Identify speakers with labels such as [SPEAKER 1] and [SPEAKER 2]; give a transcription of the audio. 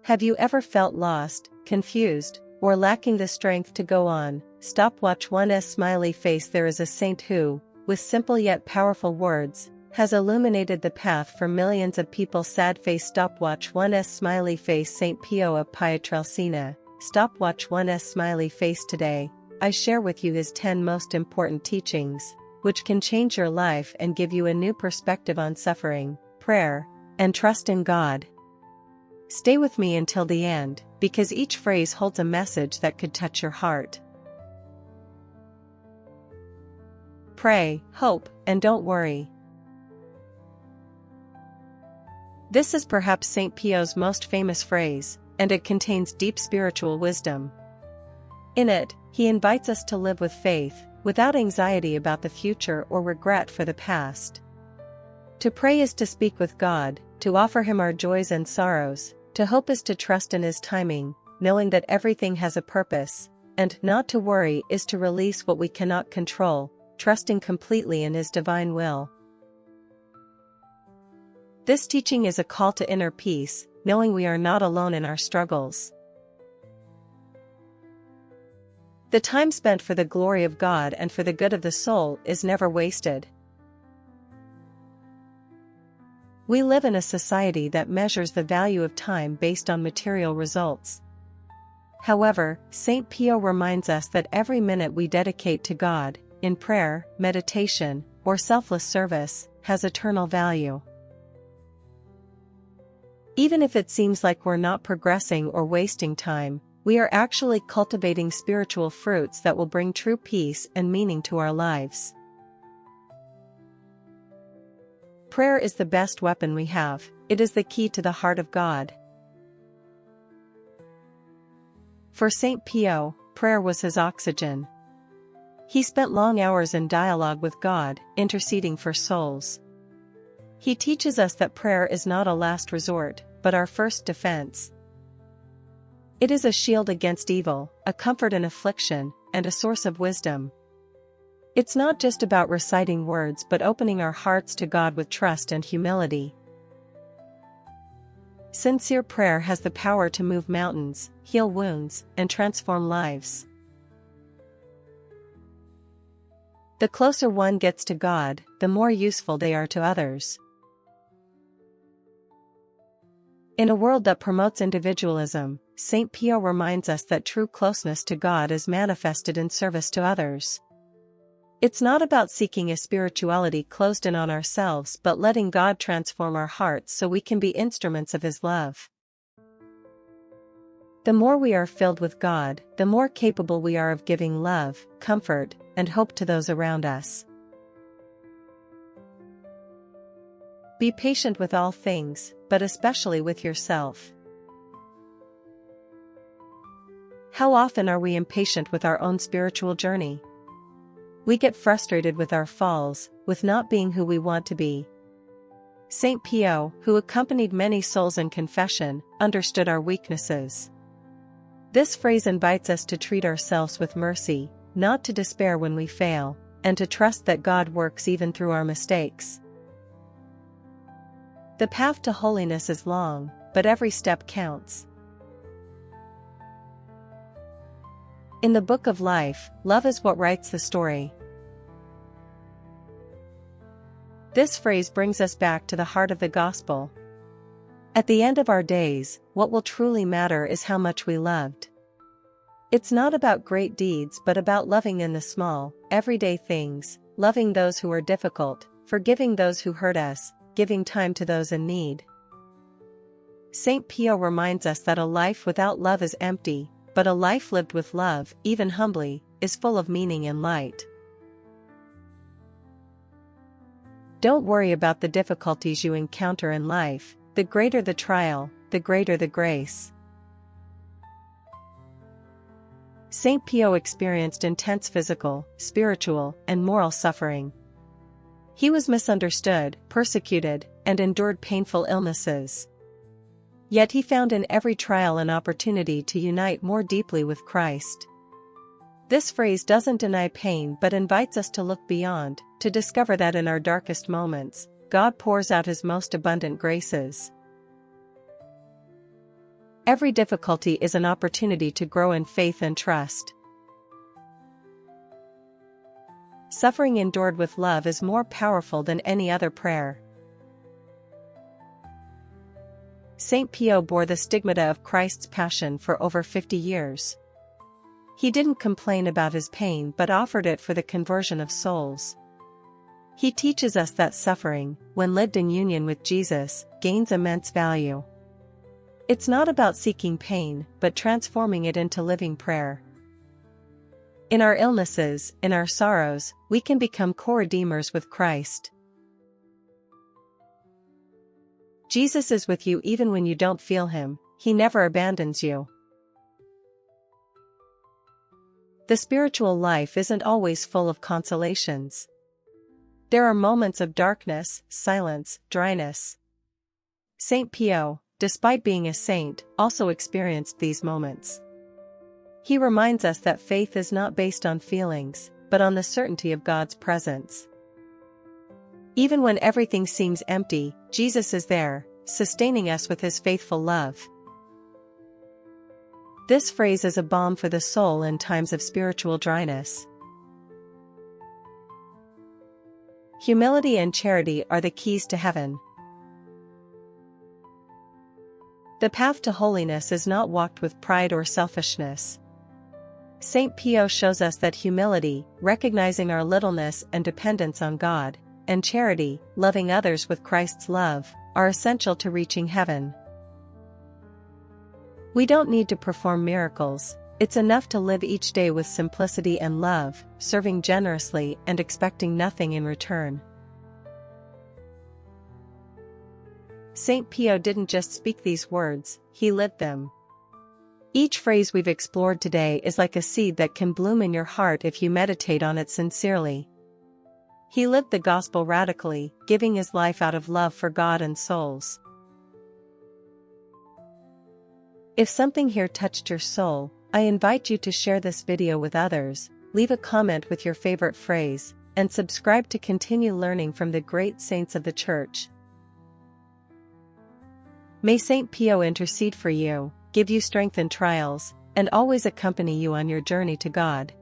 [SPEAKER 1] Have you ever felt lost, confused, or lacking the strength to go on? Stopwatch 1's smiley face. There is a saint who, with simple yet powerful words, has illuminated the path for millions of people. Sad face. Stopwatch 1's smiley face. Saint Pio of Pietrelcina. Stopwatch 1's smiley face. Today, I share with you his 10 most important teachings, which can change your life and give you a new perspective on suffering, prayer, and trust in God. Stay with me until the end, because each phrase holds a message that could touch your heart. Pray, hope, and don't worry. This is perhaps Saint Pio's most famous phrase, and it contains deep spiritual wisdom. In it, he invites us to live with faith, without anxiety about the future or regret for the past. To pray is to speak with God, to offer Him our joys and sorrows. To hope is to trust in His timing, knowing that everything has a purpose, and not to worry is to release what we cannot control, trusting completely in His divine will. This teaching is a call to inner peace, knowing we are not alone in our struggles. The time spent for the glory of God and for the good of the soul is never wasted. We live in a society that measures the value of time based on material results. However, Saint Pio reminds us that every minute we dedicate to God, in prayer, meditation, or selfless service, has eternal value. Even if it seems like we're not progressing or wasting time, we are actually cultivating spiritual fruits that will bring true peace and meaning to our lives. Prayer is the best weapon we have. It is the key to the heart of God. For Saint Pio, prayer was his oxygen. He spent long hours in dialogue with God, interceding for souls. He teaches us that prayer is not a last resort, but our first defense. It is a shield against evil, a comfort in affliction, and a source of wisdom. It's not just about reciting words but opening our hearts to God with trust and humility. Sincere prayer has the power to move mountains, heal wounds, and transform lives. The closer one gets to God, the more useful they are to others. In a world that promotes individualism, Saint Pio reminds us that true closeness to God is manifested in service to others. It's not about seeking a spirituality closed in on ourselves but letting God transform our hearts so we can be instruments of His love. The more we are filled with God, the more capable we are of giving love, comfort, and hope to those around us. Be patient with all things, but especially with yourself. How often are we impatient with our own spiritual journey? We get frustrated with our falls, with not being who we want to be. Saint Pio, who accompanied many souls in confession, understood our weaknesses. This phrase invites us to treat ourselves with mercy, not to despair when we fail, and to trust that God works even through our mistakes. The path to holiness is long, but every step counts. In the book of life, love is what writes the story. This phrase brings us back to the heart of the gospel. At the end of our days, what will truly matter is how much we loved. It's not about great deeds but about loving in the small, everyday things, loving those who are difficult, forgiving those who hurt us, giving time to those in need. Saint Pio reminds us that a life without love is empty, but a life lived with love, even humbly, is full of meaning and light. Don't worry about the difficulties you encounter in life. The greater the trial, the greater the grace. Saint Pio experienced intense physical, spiritual, and moral suffering. He was misunderstood, persecuted, and endured painful illnesses. Yet he found in every trial an opportunity to unite more deeply with Christ. This phrase doesn't deny pain but invites us to look beyond, to discover that in our darkest moments, God pours out His most abundant graces. Every difficulty is an opportunity to grow in faith and trust. Suffering endured with love is more powerful than any other prayer. Saint Pio bore the stigmata of Christ's passion for over 50 years. He didn't complain about his pain but offered it for the conversion of souls. He teaches us that suffering, when lived in union with Jesus, gains immense value. It's not about seeking pain, but transforming it into living prayer. In our illnesses, in our sorrows, we can become co-redeemers with Christ. Jesus is with you even when you don't feel him. He never abandons you. The spiritual life isn't always full of consolations. There are moments of darkness, silence, dryness. Saint Pio, despite being a saint, also experienced these moments. He reminds us that faith is not based on feelings, but on the certainty of God's presence. Even when everything seems empty, Jesus is there, sustaining us with his faithful love. This phrase is a balm for the soul in times of spiritual dryness. Humility and charity are the keys to heaven. The path to holiness is not walked with pride or selfishness. Saint Pio shows us that humility, recognizing our littleness and dependence on God, and charity, loving others with Christ's love, are essential to reaching heaven. We don't need to perform miracles. It's enough to live each day with simplicity and love, serving generously and expecting nothing in return. Saint Pio didn't just speak these words, he lived them. Each phrase we've explored today is like a seed that can bloom in your heart if you meditate on it sincerely. He lived the gospel radically, giving his life out of love for God and souls. If something here touched your soul, I invite you to share this video with others, leave a comment with your favorite phrase, and subscribe to continue learning from the great saints of the Church. May Saint Pio intercede for you, give you strength in trials, and always accompany you on your journey to God.